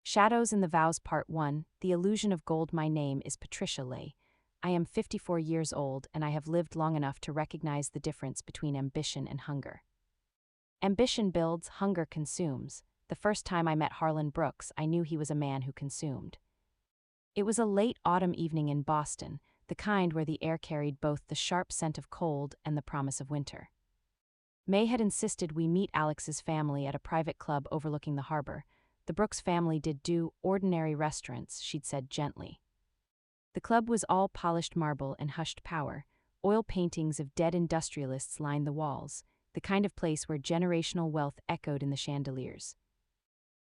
Shadows in the Vows Part 1, The Illusion of Gold. My name is Patricia Lay. I am 54 years old and I have lived long enough to recognize the difference between ambition and hunger. Ambition builds, hunger consumes. The first time I met Harlan Brooks, I knew he was a man who consumed. It was a late autumn evening in Boston, the kind where the air carried both the sharp scent of cold and the promise of winter. May had insisted we meet Alex's family at a private club overlooking the harbor. The Brooks family did do ordinary restaurants, she'd said gently. The club was all polished marble and hushed power. Oil paintings of dead industrialists lined the walls, the kind of place where generational wealth echoed in the chandeliers.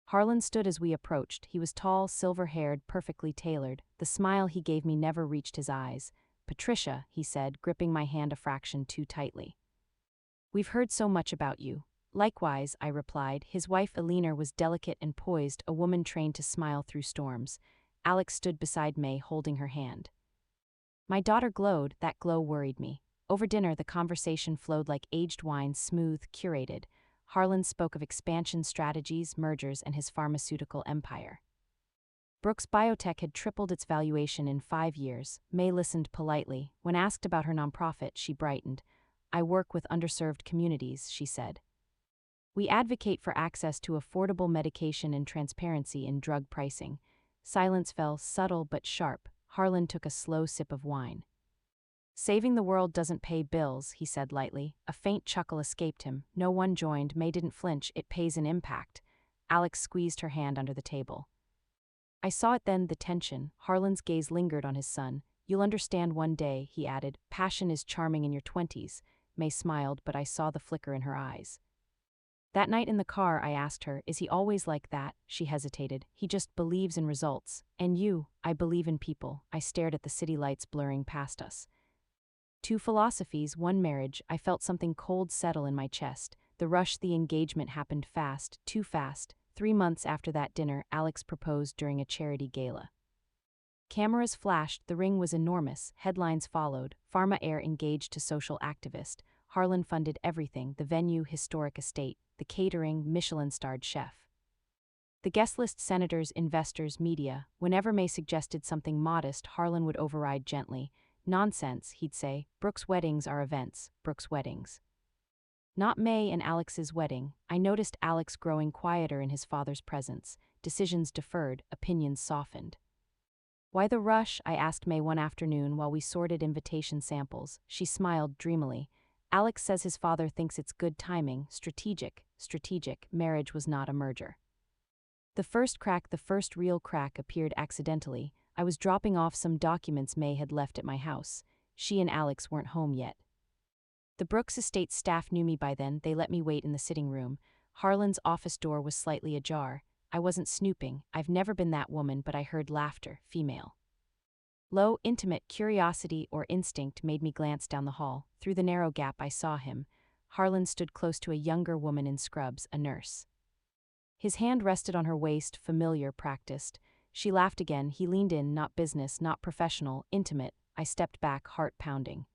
Harlan stood as we approached. He was tall, silver-haired, perfectly tailored. The smile he gave me never reached his eyes. "Patricia," he said, gripping my hand a fraction too tightly. "We've heard so much about you." "Likewise," I replied. His wife Eleanor was delicate and poised, a woman trained to smile through storms. Alex stood beside May, holding her hand. My daughter glowed. That glow worried me. Over dinner, the conversation flowed like aged wine, smooth, curated. Harlan spoke of expansion strategies, mergers, and his pharmaceutical empire. Brooks Biotech had tripled its valuation in 5 years. May listened politely. When asked about her nonprofit, she brightened. "I work with underserved communities," she said. "We advocate for access to affordable medication and transparency in drug pricing." Silence fell, subtle but sharp. Harlan took a slow sip of wine. "Saving the world doesn't pay bills," he said lightly. A faint chuckle escaped him. No one joined. May didn't flinch. "It pays an impact." Alex squeezed her hand under the table. I saw it then, the tension. Harlan's gaze lingered on his son. "You'll understand one day," he added. "Passion is charming in your 20s. May smiled, but I saw the flicker in her eyes. That night in the car, I asked her, "Is he always like that?" She hesitated. "He just believes in results." "And you?" "I believe in people." I stared at the city lights blurring past us. Two philosophies, one marriage. I felt something cold settle in my chest. The rush, the engagement happened fast, too fast. 3 months after that dinner, Alex proposed during a charity gala. Cameras flashed, the ring was enormous, headlines followed, Pharma Air engaged to social activist. Harlan funded everything, the venue, historic estate, the catering, Michelin-starred chef. The guest list, senators, investors, media. Whenever May suggested something modest, Harlan would override gently. "Nonsense," he'd say. "Brooks' weddings are events, Brooks' weddings." Not May and Alex's wedding. I noticed Alex growing quieter in his father's presence. Decisions deferred, opinions softened. "Why the rush?" I asked May one afternoon while we sorted invitation samples. She smiled dreamily. "Alex says his father thinks it's good timing, strategic. Marriage was not a merger." The first real crack appeared accidentally. I was dropping off some documents May had left at my house. She and Alex weren't home yet. The Brooks estate staff knew me by then. They let me wait in the sitting room. Harlan's office door was slightly ajar. I wasn't snooping. I've never been that woman, but I heard laughter, female. Low, intimate. Curiosity or instinct made me glance down the hall. Through the narrow gap I saw him. Harlan stood close to a younger woman in scrubs, a nurse. His hand rested on her waist, familiar, practiced. She laughed again. He leaned in, not business, not professional, intimate. I stepped back, heart pounding.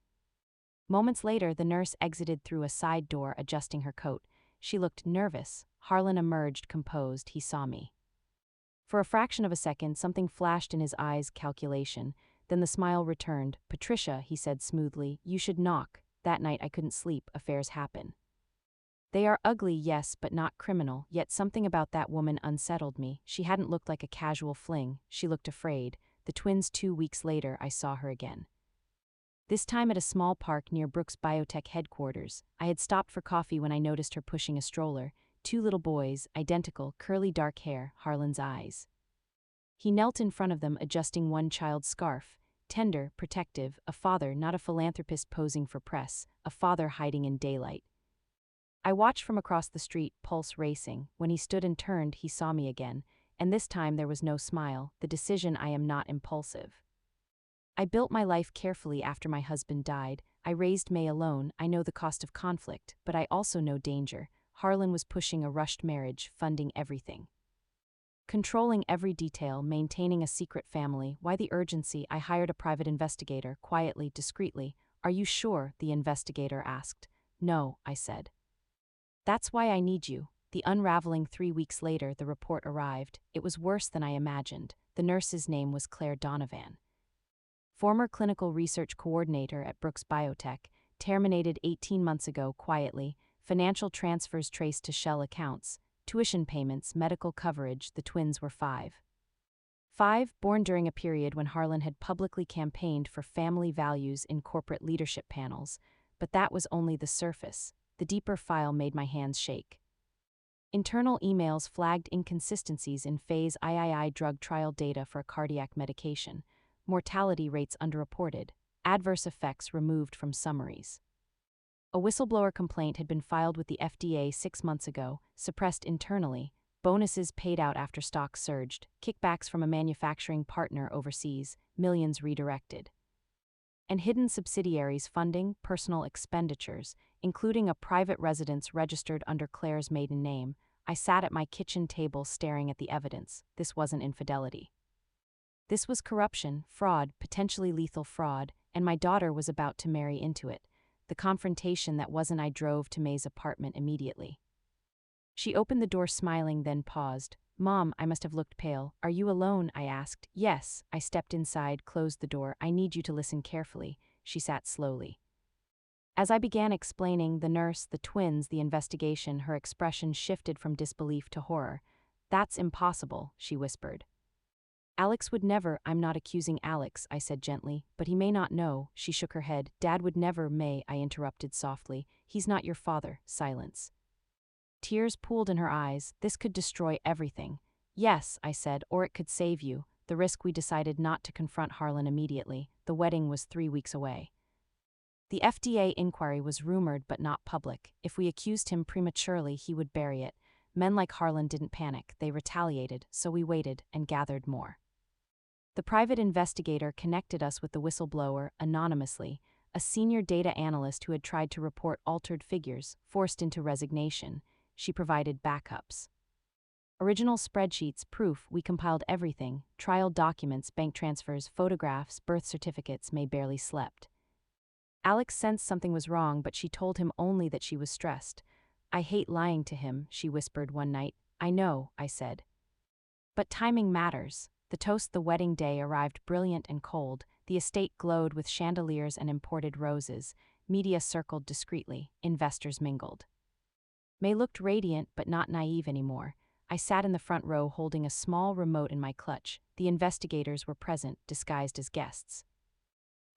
Moments later, the nurse exited through a side door, adjusting her coat. She looked nervous. Harlan emerged, composed. He saw me. For a fraction of a second, something flashed in his eyes, calculation. Then the smile returned. "Patricia," he said smoothly, "you should knock." That night I couldn't sleep. Affairs happen. They are ugly, yes, but not criminal. Yet something about that woman unsettled me. She hadn't looked like a casual fling. She looked afraid. The twins, 2 weeks later, I saw her again. This time at a small park near Brooks Biotech headquarters. I had stopped for coffee when I noticed her pushing a stroller. 2 little boys, identical, curly dark hair, Harlan's eyes. He knelt in front of them, adjusting one child's scarf. Tender, protective, a father, not a philanthropist posing for press, a father hiding in daylight. I watched from across the street, pulse racing. When he stood and turned, he saw me again. And this time there was no smile. The decision: I am not impulsive. I built my life carefully after my husband died. I raised May alone. I know the cost of conflict, but I also know danger. Harlan was pushing a rushed marriage, funding everything. Controlling every detail, maintaining a secret family. Why the urgency? I hired a private investigator, quietly, discreetly. "Are you sure?" the investigator asked. "No," I said. "That's why I need you." The unraveling 3 weeks later, the report arrived. It was worse than I imagined. The nurse's name was Claire Donovan. Former clinical research coordinator at Brooks Biotech, terminated 18 months ago quietly, financial transfers traced to shell accounts, tuition payments, medical coverage. The twins were five. Five, born during a period when Harlan had publicly campaigned for family values in corporate leadership panels, but that was only the surface. The deeper file made my hands shake. Internal emails flagged inconsistencies in phase III drug trial data for a cardiac medication, mortality rates underreported, adverse effects removed from summaries. A whistleblower complaint had been filed with the FDA 6 months ago, suppressed internally, bonuses paid out after stocks surged, kickbacks from a manufacturing partner overseas, millions redirected. And hidden subsidiaries funding personal expenditures, including a private residence registered under Claire's maiden name. I sat at my kitchen table staring at the evidence. This wasn't infidelity. This was corruption, fraud, potentially lethal fraud, and my daughter was about to marry into it. The confrontation that wasn't. I drove to May's apartment immediately. She opened the door smiling, then paused. "Mom," I must have looked pale. "Are you alone?" I asked. "Yes." I stepped inside, closed the door. "I need you to listen carefully." She sat slowly. As I began explaining the nurse, the twins, the investigation, her expression shifted from disbelief to horror. "That's impossible," she whispered. "Alex would never." "I'm not accusing Alex," I said gently, "but he may not know." She shook her head. "Dad would never." "May," I interrupted softly. "He's not your father." Silence. Tears pooled in her eyes. "This could destroy everything." "Yes," I said, "or it could save you." The risk. We decided not to confront Harlan immediately. The wedding was 3 weeks away. The FDA inquiry was rumored but not public. If we accused him prematurely, he would bury it. Men like Harlan didn't panic. They retaliated, so we waited and gathered more. The private investigator connected us with the whistleblower, anonymously, a senior data analyst who had tried to report altered figures, forced into resignation. She provided backups. Original spreadsheets, proof. We compiled everything: trial documents, bank transfers, photographs, birth certificates. May barely slept. Alex sensed something was wrong, but she told him only that she was stressed. "I hate lying to him," she whispered one night. "I know," I said. "But timing matters." The toast. The wedding day arrived brilliant and cold. The estate glowed with chandeliers and imported roses. Media circled discreetly. Investors mingled. May looked radiant but not naive anymore. I sat in the front row holding a small remote in my clutch. The investigators were present, disguised as guests.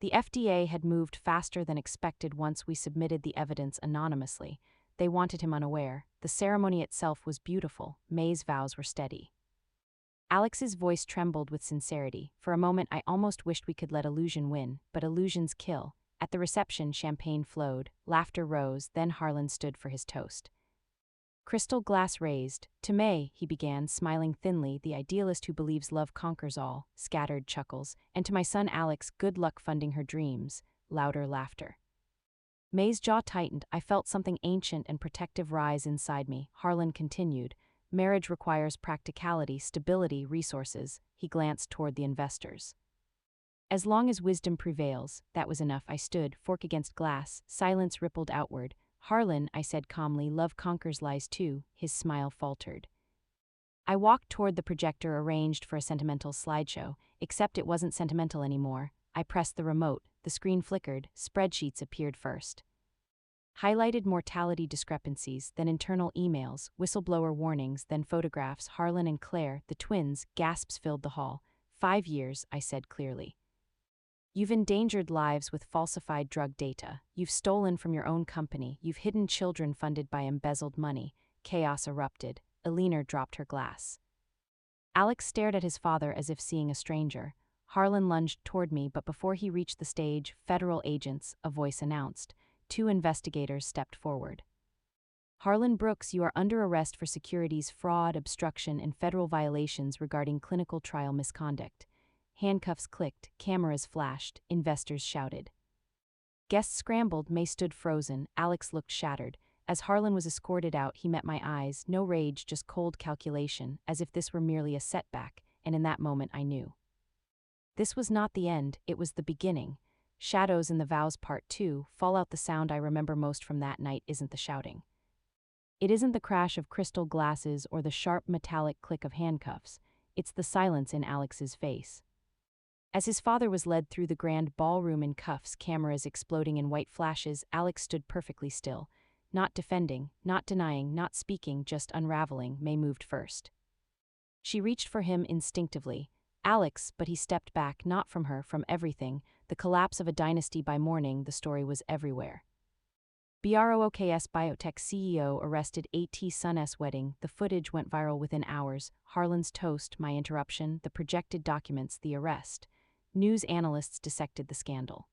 The FDA had moved faster than expected once we submitted the evidence anonymously. They wanted him unaware. The ceremony itself was beautiful. May's vows were steady. Alex's voice trembled with sincerity. For a moment I almost wished we could let illusion win, but illusions kill. At the reception, champagne flowed, laughter rose, then Harlan stood for his toast. Crystal glass raised. "To May," he began, smiling thinly, "the idealist who believes love conquers all." Scattered chuckles. "And to my son Alex, good luck funding her dreams." Louder laughter. May's jaw tightened. I felt something ancient and protective rise inside me. Harlan continued. "Marriage requires practicality, stability, resources." He glanced toward the investors. "As long as wisdom prevails." That was enough. I stood, fork against glass. Silence rippled outward. "Harlan," I said calmly, "love conquers lies too." His smile faltered. I walked toward the projector arranged for a sentimental slideshow, except it wasn't sentimental anymore. I pressed the remote. The screen flickered. Spreadsheets appeared first. Highlighted mortality discrepancies, then internal emails, whistleblower warnings, then photographs. Harlan and Claire, the twins. Gasps filled the hall. 5 years, I said clearly. "You've endangered lives with falsified drug data. You've stolen from your own company. You've hidden children funded by embezzled money." Chaos erupted. Eleanor dropped her glass. Alex stared at his father as if seeing a stranger. Harlan lunged toward me, but before he reached the stage, "Federal agents," a voice announced. 2 investigators stepped forward. "Harlan Brooks, you are under arrest for securities fraud, obstruction, and federal violations regarding clinical trial misconduct." Handcuffs clicked, cameras flashed, investors shouted. Guests scrambled. May stood frozen. Alex looked shattered. As Harlan was escorted out, he met my eyes. No rage, just cold calculation, as if this were merely a setback, and in that moment I knew. This was not the end, it was the beginning. Shadows in the Vows Part 2, Fallout. The sound I remember most from that night isn't the shouting. It isn't the crash of crystal glasses or the sharp metallic click of handcuffs, it's the silence in Alex's face. As his father was led through the grand ballroom in cuffs, cameras exploding in white flashes, Alex stood perfectly still. Not defending, not denying, not speaking, just unraveling. May moved first. She reached for him instinctively. Alex, but he stepped back, not from her, from everything. The collapse of a dynasty by morning, the story was everywhere. BROOKS Biotech CEO arrested AT Sun's wedding. The footage went viral within hours. Harlan's toast, my interruption, the projected documents, the arrest. News analysts dissected the scandal.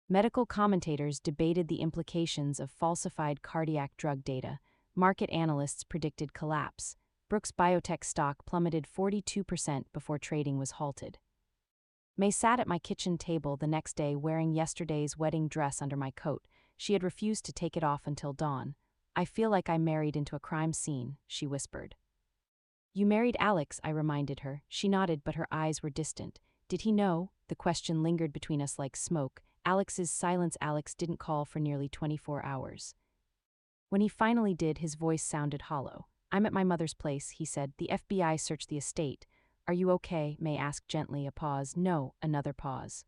Medical commentators debated the implications of falsified cardiac drug data. Market analysts predicted collapse. Brooks Biotech stock plummeted 42% before trading was halted. May sat at my kitchen table the next day wearing yesterday's wedding dress under my coat. She had refused to take it off until dawn. I feel like I married into a crime scene, she whispered. You married Alex, I reminded her. She nodded, but her eyes were distant. Did he know? The question lingered between us like smoke. Alex's silence. Alex didn't call for nearly 24 hours. When he finally did, his voice sounded hollow. I'm at my mother's place, he said. The FBI searched the estate. Are you okay? May asked gently. A pause. No, another pause.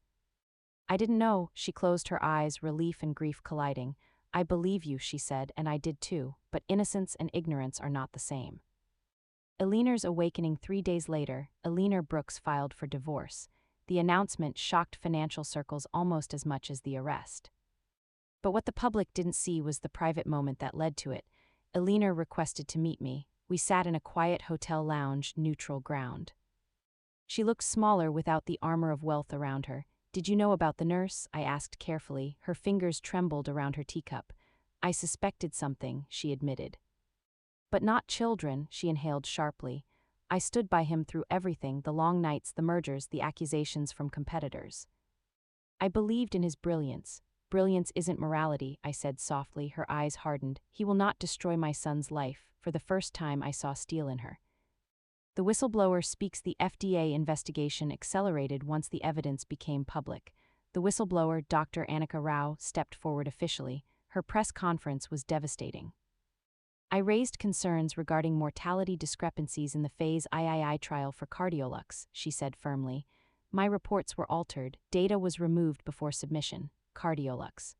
I didn't know. She closed her eyes, relief and grief colliding. I believe you, she said, and I did too, but innocence and ignorance are not the same. Eleanor's awakening 3 days later, Eleanor Brooks filed for divorce. The announcement shocked financial circles almost as much as the arrest. But what the public didn't see was the private moment that led to it. Eleanor requested to meet me. We sat in a quiet hotel lounge, neutral ground. She looked smaller without the armor of wealth around her. Did you know about the nurse? I asked carefully. Her fingers trembled around her teacup. I suspected something, she admitted. But not children, she inhaled sharply. I stood by him through everything, the long nights, the mergers, the accusations from competitors. I believed in his brilliance. Brilliance isn't morality, I said softly. Her eyes hardened. He will not destroy my son's life. For the first time I saw steel in her. The whistleblower speaks. The FDA investigation accelerated once the evidence became public. The whistleblower, Dr. Annika Rao, stepped forward officially. Her press conference was devastating. I raised concerns regarding mortality discrepancies in the phase III trial for Cardiolux, she said firmly. My reports were altered. Data was removed before submission. Cardiolux.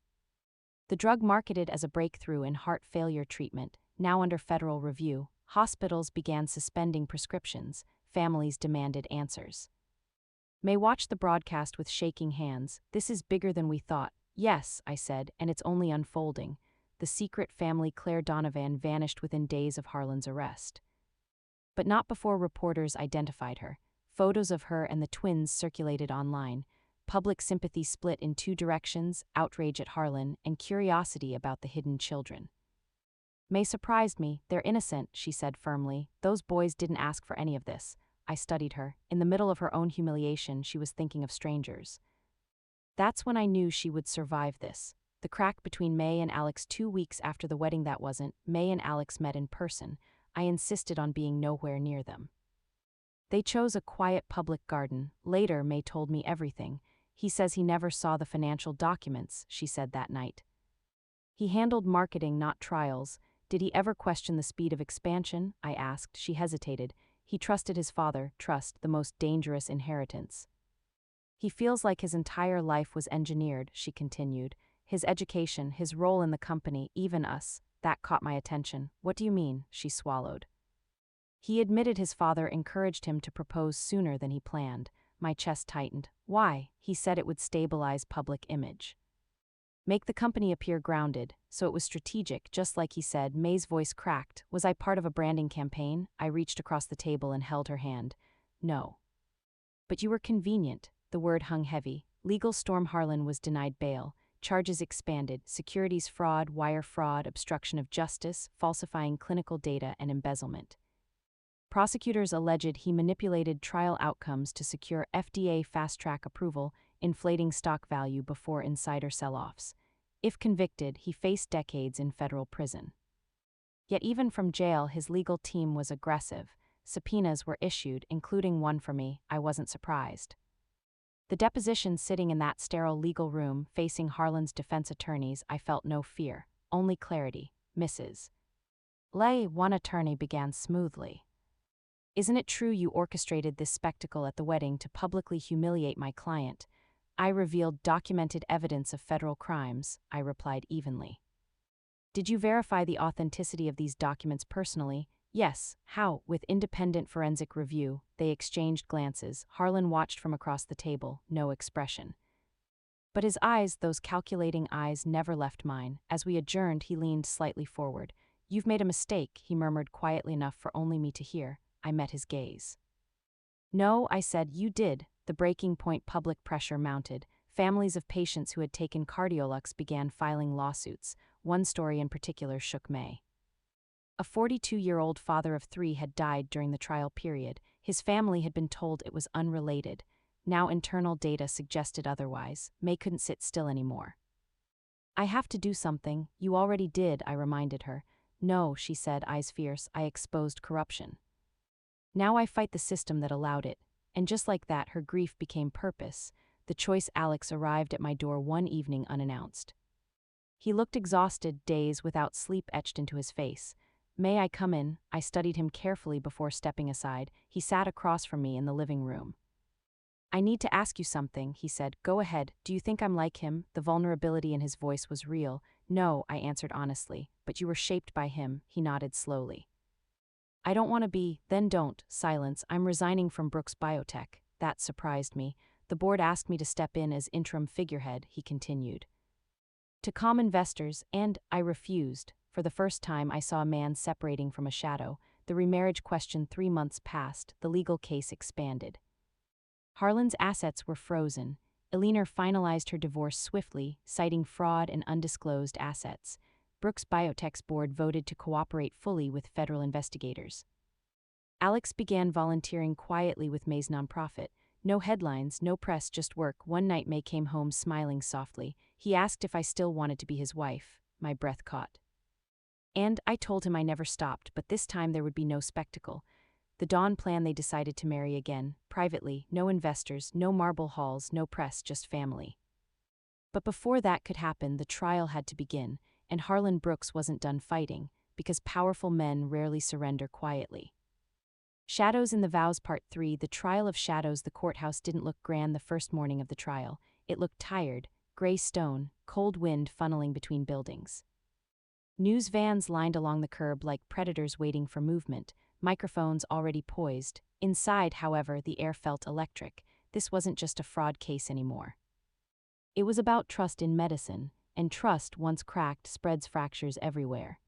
The drug marketed as a breakthrough in heart failure treatment, now under federal review. Hospitals began suspending prescriptions. Families demanded answers. May watched the broadcast with shaking hands. This is bigger than we thought. Yes, I said, and it's only unfolding. The secret family Claire Donovan vanished within days of Harlan's arrest. But not before reporters identified her. Photos of her and the twins circulated online. Public sympathy split in two directions, outrage at Harlan and curiosity about the hidden children. May surprised me. They're innocent, she said firmly. Those boys didn't ask for any of this. I studied her. In the middle of her own humiliation, she was thinking of strangers. That's when I knew she would survive this. The crack between May and Alex 2 weeks after the wedding. That wasn't. May and Alex met in person. I insisted on being nowhere near them. They chose a quiet public garden. Later, May told me everything. He says he never saw the financial documents, she said that night. He handled marketing, not trials. Did he ever question the speed of expansion? I asked. She hesitated. He trusted his father. Trust, the most dangerous inheritance. He feels like his entire life was engineered, she continued. His education, his role in the company, even us. That caught my attention. What do you mean? She swallowed. He admitted his father encouraged him to propose sooner than he planned. My chest tightened. Why? He said it would stabilize public image. Make the company appear grounded, so it was strategic, just like he said. May's voice cracked. Was I part of a branding campaign? I reached across the table and held her hand. No. But you were convenient. The word hung heavy. Legal storm. Harlan was denied bail. Charges expanded. Securities fraud, wire fraud, obstruction of justice, falsifying clinical data, and embezzlement. Prosecutors alleged he manipulated trial outcomes to secure FDA fast-track approval, inflating stock value before insider sell-offs. If convicted, he faced decades in federal prison. Yet even from jail, his legal team was aggressive. Subpoenas were issued, including one for me. I wasn't surprised. The deposition sitting in that sterile legal room, facing Harlan's defense attorneys, I felt no fear, only clarity. Mrs. One attorney began smoothly. Isn't it true you orchestrated this spectacle at the wedding to publicly humiliate my client? I revealed documented evidence of federal crimes, I replied evenly. Did you verify the authenticity of these documents personally? Yes. How? With independent forensic review. They exchanged glances. Harlan watched from across the table, no expression. But his eyes, those calculating eyes, never left mine. As we adjourned, he leaned slightly forward. You've made a mistake, he murmured quietly enough for only me to hear. I met his gaze. No, I said, you did. The breaking point. Public pressure mounted. Families of patients who had taken Cardiolux began filing lawsuits. One story in particular shook May. A 42-year-old father of 3 had died during the trial period. His family had been told it was unrelated. Now internal data suggested otherwise. May couldn't sit still anymore. I have to do something. You already did, I reminded her. No, she said, eyes fierce. I exposed corruption. Now I fight the system that allowed it. And just like that, her grief became purpose. The choice Alex arrived at my door one evening unannounced. He looked exhausted, days without sleep etched into his face. May I come in? I studied him carefully before stepping aside. He sat across from me in the living room. I need to ask you something, he said. Go ahead. Do you think I'm like him? The vulnerability in his voice was real. No, I answered honestly. But you were shaped by him, he nodded slowly. I don't want to be. Then don't. Silence. I'm resigning from Brooks Biotech. That surprised me. The board asked me to step in as interim figurehead, he continued. To calm investors, and I refused. For the first time, I saw a man separating from a shadow. The remarriage question 3 months passed. The legal case expanded. Harlan's assets were frozen. Eleanor finalized her divorce swiftly, citing fraud and undisclosed assets. Brooks Biotech's board voted to cooperate fully with federal investigators. Alex began volunteering quietly with May's nonprofit. No headlines, no press, just work. One night May came home smiling softly. He asked if I still wanted to be his wife. My breath caught. And I told him I never stopped, but this time there would be no spectacle. The dawn plan, they decided to marry again, privately, no investors, no marble halls, no press, just family. But before that could happen, the trial had to begin, and Harlan Brooks wasn't done fighting, because powerful men rarely surrender quietly. Shadows in the Vows Part 3. The trial of Shadows. The courthouse didn't look grand the first morning of the trial. It looked tired, gray stone, cold wind funneling between buildings. News vans lined along the curb like predators waiting for movement, microphones already poised. Inside, however, the air felt electric. This wasn't just a fraud case anymore. It was about trust in medicine, and trust, once cracked, spreads fractures everywhere.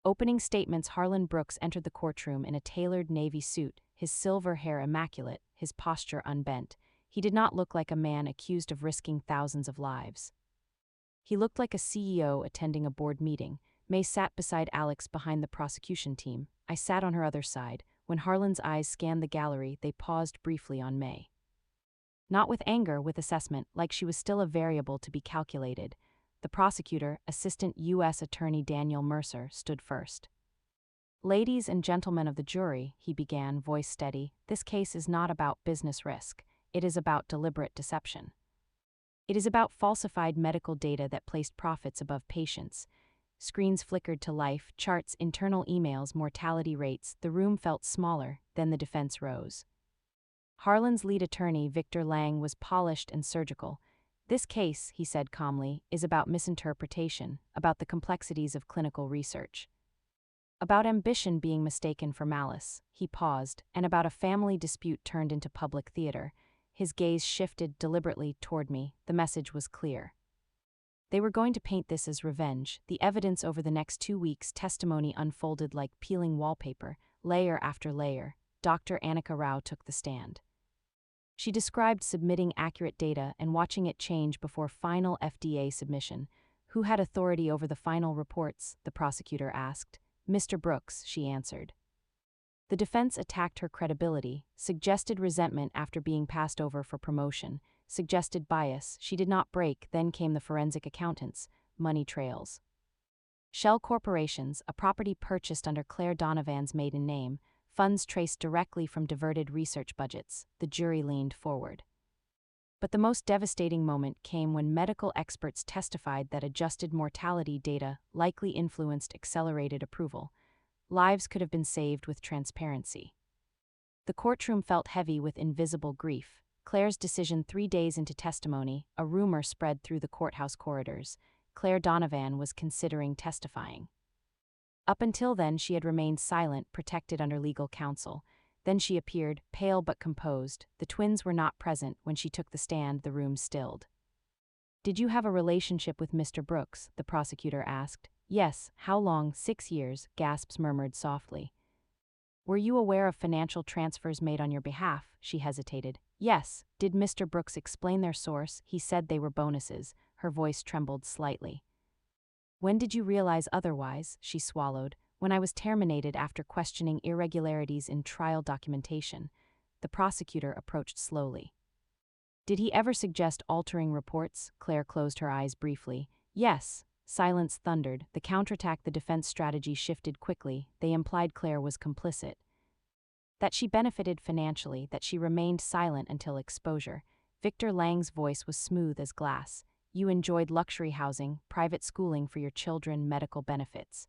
Opening statements. Harlan Brooks entered the courtroom in a tailored navy suit, his silver hair immaculate, his posture unbent. He did not look like a man accused of risking thousands of lives. He looked like a CEO attending a board meeting. May sat beside Alex behind the prosecution team. I sat on her other side. When Harlan's eyes scanned the gallery, they paused briefly on May. Not with anger, with assessment, like she was still a variable to be calculated. The prosecutor, Assistant U.S. Attorney Daniel Mercer, stood first. Ladies and gentlemen of the jury, he began, voice steady, this case is not about business risk. It is about deliberate deception. It is about falsified medical data that placed profits above patients. Screens flickered to life, charts, internal emails, mortality rates. The room felt smaller, then the defense rose. Harlan's lead attorney, Victor Lang, was polished and surgical. This case, he said calmly, is about misinterpretation, about the complexities of clinical research. About ambition being mistaken for malice. He paused, and about a family dispute turned into public theater. His gaze shifted deliberately toward me. The message was clear. They were going to paint this as revenge. The evidence over the next 2 weeks, testimony unfolded like peeling wallpaper, layer after layer. Dr. Annika Rao took the stand. She described submitting accurate data and watching it change before final FDA submission. Who had authority over the final reports? The prosecutor asked. Mr. Brooks, she answered. The defense attacked her credibility, suggested resentment after being passed over for promotion, suggested bias. She did not break. Then came the forensic accountants, money trails. Shell corporations, a property purchased under Claire Donovan's maiden name, funds traced directly from diverted research budgets. The jury leaned forward. But the most devastating moment came when medical experts testified that adjusted mortality data likely influenced accelerated approval. Lives could have been saved with transparency. The courtroom felt heavy with invisible grief. Claire's decision 3 days into testimony, a rumor spread through the courthouse corridors. Claire Donovan was considering testifying. Up until then, she had remained silent, protected under legal counsel. Then she appeared, pale but composed. The twins were not present when she took the stand. The room stilled. "Did you have a relationship with Mr. Brooks?" the prosecutor asked. "Yes." "How long?" "6 years," Gasps murmured softly. "Were you aware of financial transfers made on your behalf?" She hesitated. "Yes." "Did Mr. Brooks explain their source?" "He said they were bonuses." Her voice trembled slightly. "When did you realize otherwise?" She swallowed. "When I was terminated after questioning irregularities in trial documentation." The prosecutor approached slowly. "Did he ever suggest altering reports?" Claire closed her eyes briefly. "Yes." Silence thundered. The counterattack, the defense strategy shifted quickly. They implied Claire was complicit. That she benefited financially, that she remained silent until exposure. Victor Lang's voice was smooth as glass. "You enjoyed luxury housing, private schooling for your children, medical benefits.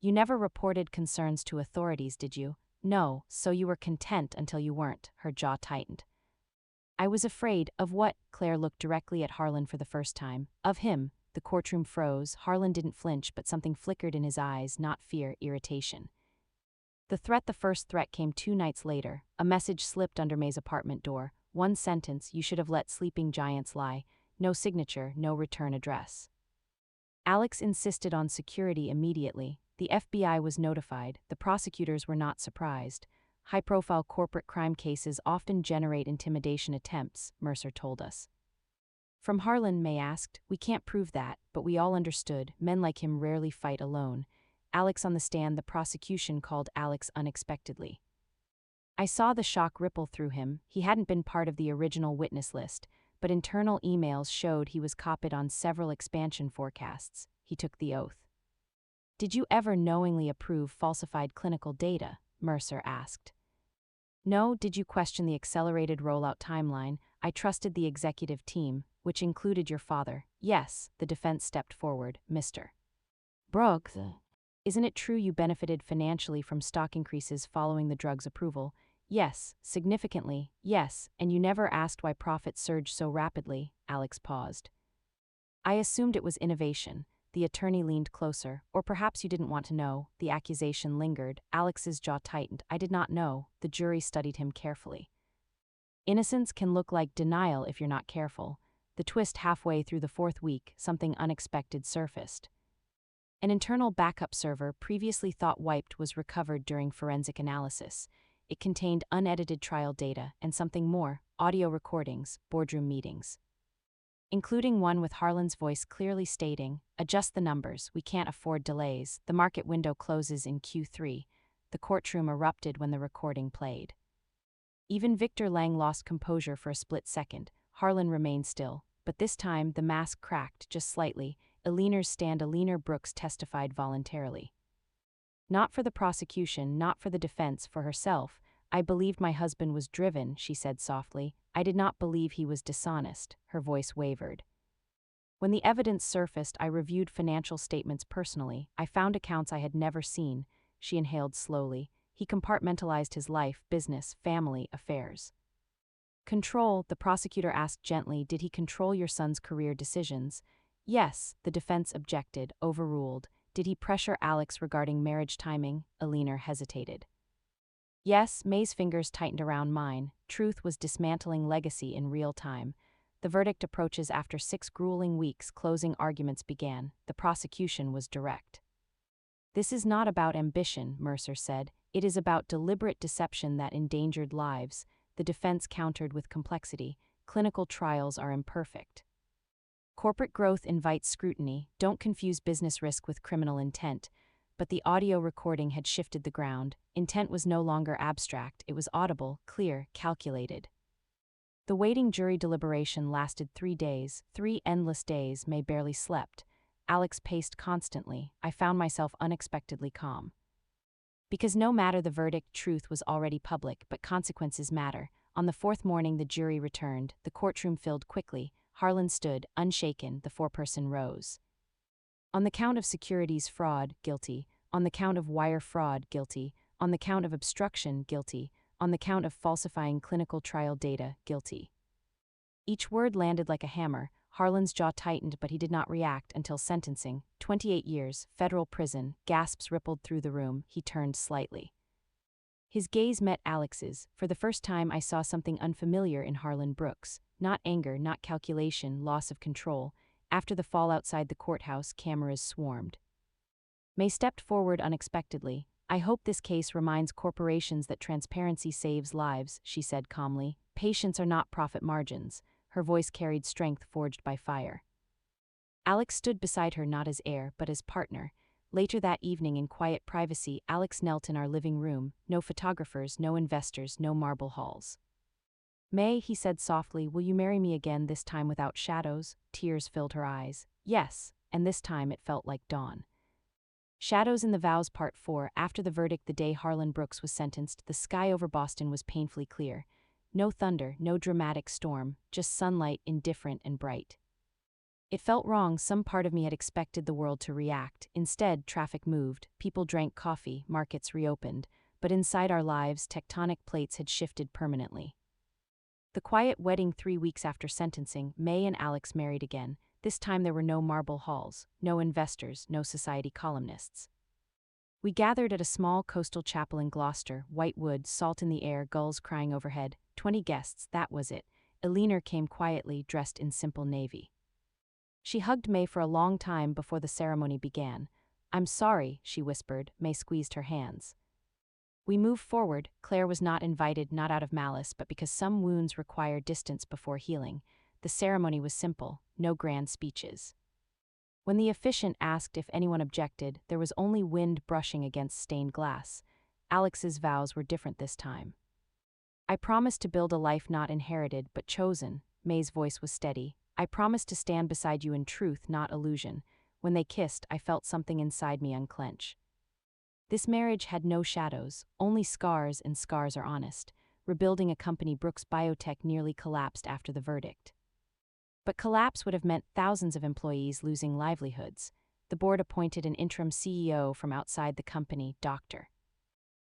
You never reported concerns to authorities, did you?" "No." "So you were content until you weren't." Her jaw tightened. "I was afraid." "Of what?" Claire looked directly at Harlan for the first time. "Of him." The courtroom froze. Harlan didn't flinch, but something flickered in his eyes, not fear, irritation. The first threat came 2 nights later. A message slipped under May's apartment door. One sentence: "You should have let sleeping giants lie." No signature, no return address. Alex insisted on security immediately. The FBI was notified. The prosecutors were not surprised. High-profile corporate crime cases often generate intimidation attempts, Mercer told us. From Harlan, May asked. "We can't prove that, but we all understood. Men like him rarely fight alone." Alex on the stand. The prosecution called Alex unexpectedly. "I saw the shock ripple through him. He hadn't been part of the original witness list, but internal emails showed he was copied on several expansion forecasts." He took the oath. "Did you ever knowingly approve falsified clinical data?" Mercer asked. "No." "Did you question the accelerated rollout timeline?" "I trusted the executive team, which included your father." "Yes." The defense stepped forward. "Mr. Brooks, isn't it true you benefited financially from stock increases following the drug's approval?" "Yes." "Significantly?" "Yes." "And you never asked why profits surged so rapidly?" Alex paused. "I assumed it was innovation." The attorney leaned closer. "Or perhaps you didn't want to know." The accusation lingered. Alex's jaw tightened. "I did not know." The jury studied him carefully. Innocence can look like denial if you're not careful. The twist: halfway through the 4th week, something unexpected surfaced. An internal backup server, previously thought wiped, was recovered during forensic analysis. It contained unedited trial data and something more: audio recordings, boardroom meetings, including one with Harlan's voice clearly stating, "Adjust the numbers, we can't afford delays. The market window closes in Q3. The courtroom erupted when the recording played. Even Victor Lang lost composure for a split second. Harlan remained still, but this time the mask cracked just slightly. Eleanor's stand. Eleanor Brooks testified voluntarily. Not for the prosecution, not for the defense, for herself. "I believed my husband was driven," she said softly. "I did not believe he was dishonest." Her voice wavered. "When the evidence surfaced, I reviewed financial statements personally. I found accounts I had never seen." She inhaled slowly. "He compartmentalized his life, business, family, affairs." "Control?" the prosecutor asked gently. "Did he control your son's career decisions?" "Yes." The defense objected, overruled. "Did he pressure Alex regarding marriage timing?" Eleanor hesitated. "Yes." May's fingers tightened around mine. Truth was dismantling legacy in real time. The verdict approaches after 6 grueling weeks. Closing arguments began. The prosecution was direct. "This is not about ambition," Mercer said. "It is about deliberate deception that endangered lives." The defense countered with complexity. "Clinical trials are imperfect. Corporate growth invites scrutiny. Don't confuse business risk with criminal intent." But the audio recording had shifted the ground. Intent was no longer abstract. It was audible, clear, calculated. The waiting jury deliberation lasted 3 days, 3 endless days. May barely slept. Alex paced constantly. I found myself unexpectedly calm. Because no matter the verdict, truth was already public, but consequences matter. On the 4th morning, the jury returned. The courtroom filled quickly. Harlan stood, unshaken. The foreperson rose. "On the count of securities fraud, guilty. On the count of wire fraud, guilty. On the count of obstruction, guilty. On the count of falsifying clinical trial data, guilty. Each word landed like a hammer. Harlan's jaw tightened, but he did not react until sentencing. 28 years, federal prison. Gasps rippled through the room. He turned slightly. His gaze met Alex's. For the first time, I saw something unfamiliar in Harlan Brooks. Not anger, not calculation, loss of control. After the fall outside the courthouse, cameras swarmed. May stepped forward unexpectedly. I hope this case reminds corporations that transparency saves lives, she said calmly. Patients are not profit margins. Her voice carried strength forged by fire. Alex stood beside her not as heir, but as partner. Later that evening in quiet privacy, Alex knelt in our living room. No photographers, no investors, no marble halls. May, he said softly, will you marry me again, this time without shadows? Tears filled her eyes. Yes, and this time it felt like dawn. Shadows in the Vows Part 4. After the verdict the day Harlan Brooks was sentenced, the sky over Boston was painfully clear. No thunder, no dramatic storm, just sunlight, indifferent and bright. It felt wrong. Some part of me had expected the world to react. Instead, traffic moved, people drank coffee, markets reopened, but inside our lives, tectonic plates had shifted permanently. The quiet wedding 3 weeks after sentencing, May and Alex married again. This time there were no marble halls, no investors, no society columnists. We gathered at a small coastal chapel in Gloucester, white wood, salt in the air, gulls crying overhead. 20 guests, that was it. Eleanor came quietly, dressed in simple navy. She hugged May for a long time before the ceremony began. I'm sorry, she whispered. May squeezed her hands. We moved forward. Claire was not invited, not out of malice, but because some wounds require distance before healing. The ceremony was simple, no grand speeches. When the officiant asked if anyone objected, there was only wind brushing against stained glass. Alex's vows were different this time. I promised to build a life not inherited, but chosen. May's voice was steady. I promised to stand beside you in truth, not illusion. When they kissed, I felt something inside me unclench. This marriage had no shadows, only scars, and scars are honest. Rebuilding a company, Brooks Biotech, nearly collapsed after the verdict. But collapse would have meant thousands of employees losing livelihoods. The board appointed an interim CEO from outside the company, Dr.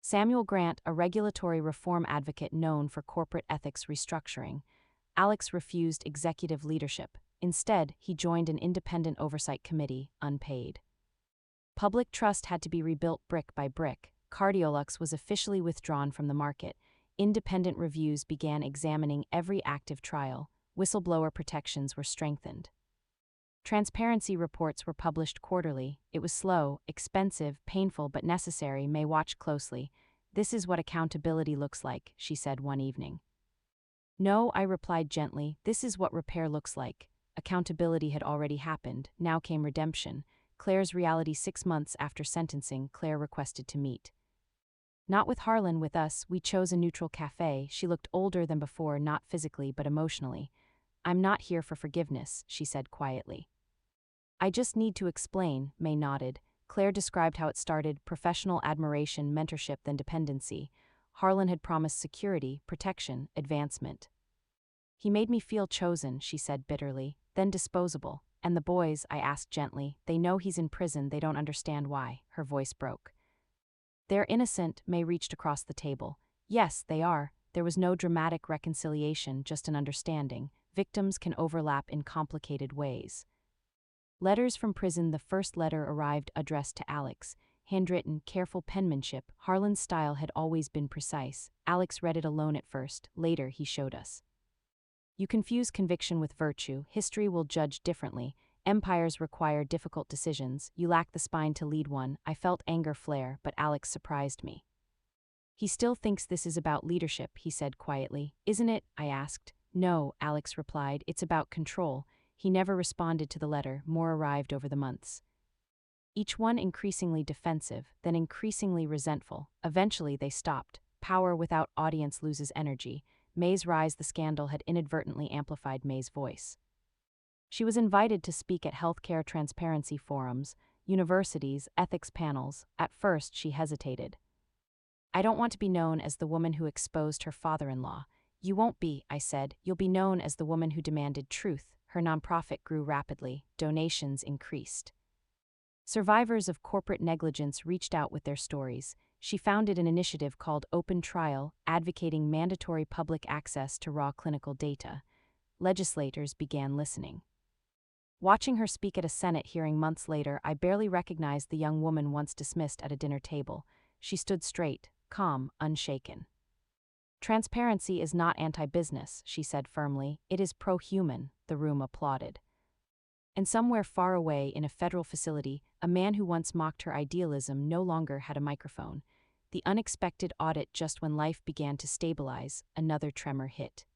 Samuel Grant, a regulatory reform advocate known for corporate ethics restructuring. Alex refused executive leadership. Instead, he joined an independent oversight committee, unpaid. Public trust had to be rebuilt brick by brick. Cardiolux was officially withdrawn from the market. Independent reviews began examining every active trial. Whistleblower protections were strengthened. Transparency reports were published quarterly. It was slow, expensive, painful, but necessary. May watched closely. This is what accountability looks like, she said one evening. No, I replied gently, this is what repair looks like. Accountability had already happened. Now came redemption. Claire's reality. 6 months after sentencing, Claire requested to meet. Not with Harlan, with us. We chose a neutral cafe. She looked older than before, not physically but emotionally. I'm not here for forgiveness, she said quietly. I just need to explain, May nodded. Claire described how it started: professional admiration, mentorship, then dependency. Harlan had promised security, protection, advancement. He made me feel chosen, she said bitterly, then disposable. And the boys, I asked gently, they know he's in prison, they don't understand why. Her voice broke. They're innocent. May reached across the table. Yes, they are. There was no dramatic reconciliation, just an understanding. Victims can overlap in complicated ways. Letters from prison. The first letter arrived addressed to Alex. Handwritten, careful penmanship. Harlan's style had always been precise. Alex read it alone at first. Later, he showed us. You confuse conviction with virtue. History will judge differently. Empires require difficult decisions. You lack the spine to lead one. I felt anger flare, but Alex surprised me. He still thinks this is about leadership, he said quietly. Isn't it? I asked. No, Alex replied. It's about control. He never responded to the letter. More arrived over the months. Each one increasingly defensive, then increasingly resentful. Eventually they stopped. Power without audience loses energy. May's rise. The scandal had inadvertently amplified May's voice. She was invited to speak at healthcare transparency forums, universities, ethics panels. At first, she hesitated. I don't want to be known as the woman who exposed her father-in-law. You won't be, I said. You'll be known as the woman who demanded truth. Her nonprofit grew rapidly. Donations increased. Survivors of corporate negligence reached out with their stories. She founded an initiative called Open Trial, advocating mandatory public access to raw clinical data. Legislators began listening. Watching her speak at a Senate hearing months later, I barely recognized the young woman once dismissed at a dinner table. She stood straight, calm, unshaken. "Transparency is not anti-business," she said firmly. "It is pro-human," the room applauded. And somewhere far away in a federal facility, a man who once mocked her idealism no longer had a microphone. The unexpected audit just when life began to stabilize, another tremor hit.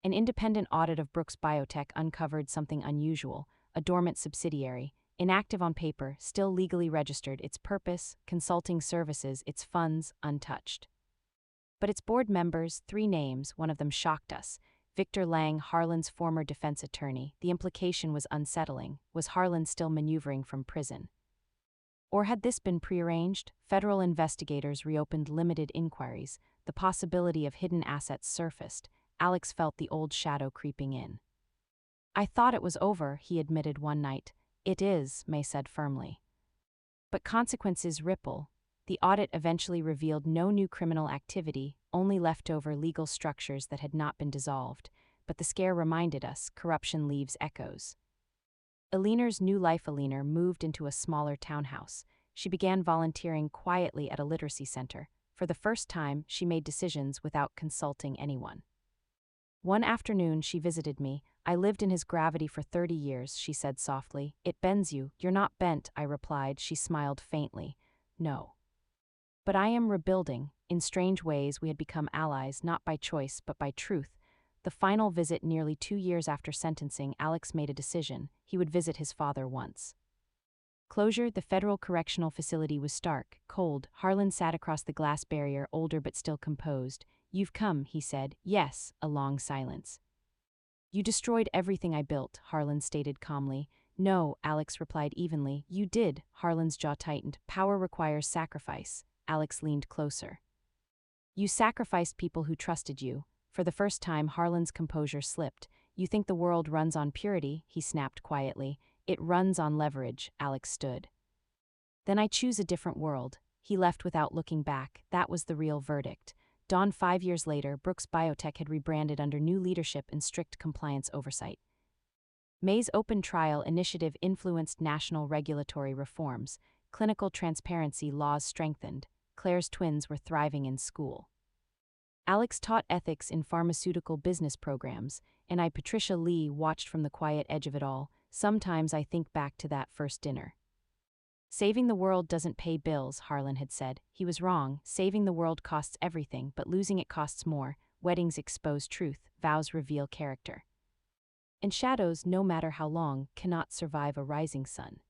An independent audit of Brooks Biotech uncovered something unusual: a dormant subsidiary, inactive on paper, still legally registered, its purpose, consulting services, its funds, untouched. But its board members, 3 names, one of them shocked us. Victor Lang, Harlan's former defense attorney. The implication was unsettling. Was Harlan still maneuvering from prison? Or had this been prearranged? Federal investigators reopened limited inquiries. The possibility of hidden assets surfaced. Alex felt the old shadow creeping in. "I thought it was over," he admitted one night. "It is," May said firmly. But consequences ripple. The audit eventually revealed no new criminal activity, only leftover legal structures that had not been dissolved. But the scare reminded us, corruption leaves echoes. Eliner's new life. Eliner moved into a smaller townhouse. She began volunteering quietly at a literacy center. For the first time, she made decisions without consulting anyone. One afternoon she visited me. "I lived in his gravity for 30 years, she said softly. "It bends you." "You're not bent," I replied. She smiled faintly. "No. But I am rebuilding." In strange ways, we had become allies, not by choice, but by truth. The final visit, nearly 2 years after sentencing, Alex made a decision. He would visit his father once. Closure. The federal correctional facility was stark, cold. Harlan sat across the glass barrier, older but still composed. "You've come," he said. "Yes." A long silence. "You destroyed everything I built," Harlan stated calmly. "No," Alex replied evenly. "You did." Harlan's jaw tightened. "Power requires sacrifice." Alex leaned closer. "You sacrificed people who trusted you." For the first time, Harlan's composure slipped. "You think the world runs on purity," he snapped quietly. "It runs on leverage." Alex stood. "Then I choose a different world." He left without looking back. That was the real verdict. Dawn. 5 years later, Brooks Biotech had rebranded under new leadership and strict compliance oversight. May's Open Trial initiative influenced national regulatory reforms. Clinical transparency laws strengthened. Claire's twins were thriving in school. Alex taught ethics in pharmaceutical business programs, and I, Patricia Lee, watched from the quiet edge of it all. Sometimes I think back to that first dinner. "Saving the world doesn't pay bills," Harlan had said. He was wrong. Saving the world costs everything, but losing it costs more. Weddings expose truth. Vows reveal character. And shadows, no matter how long, cannot survive a rising sun.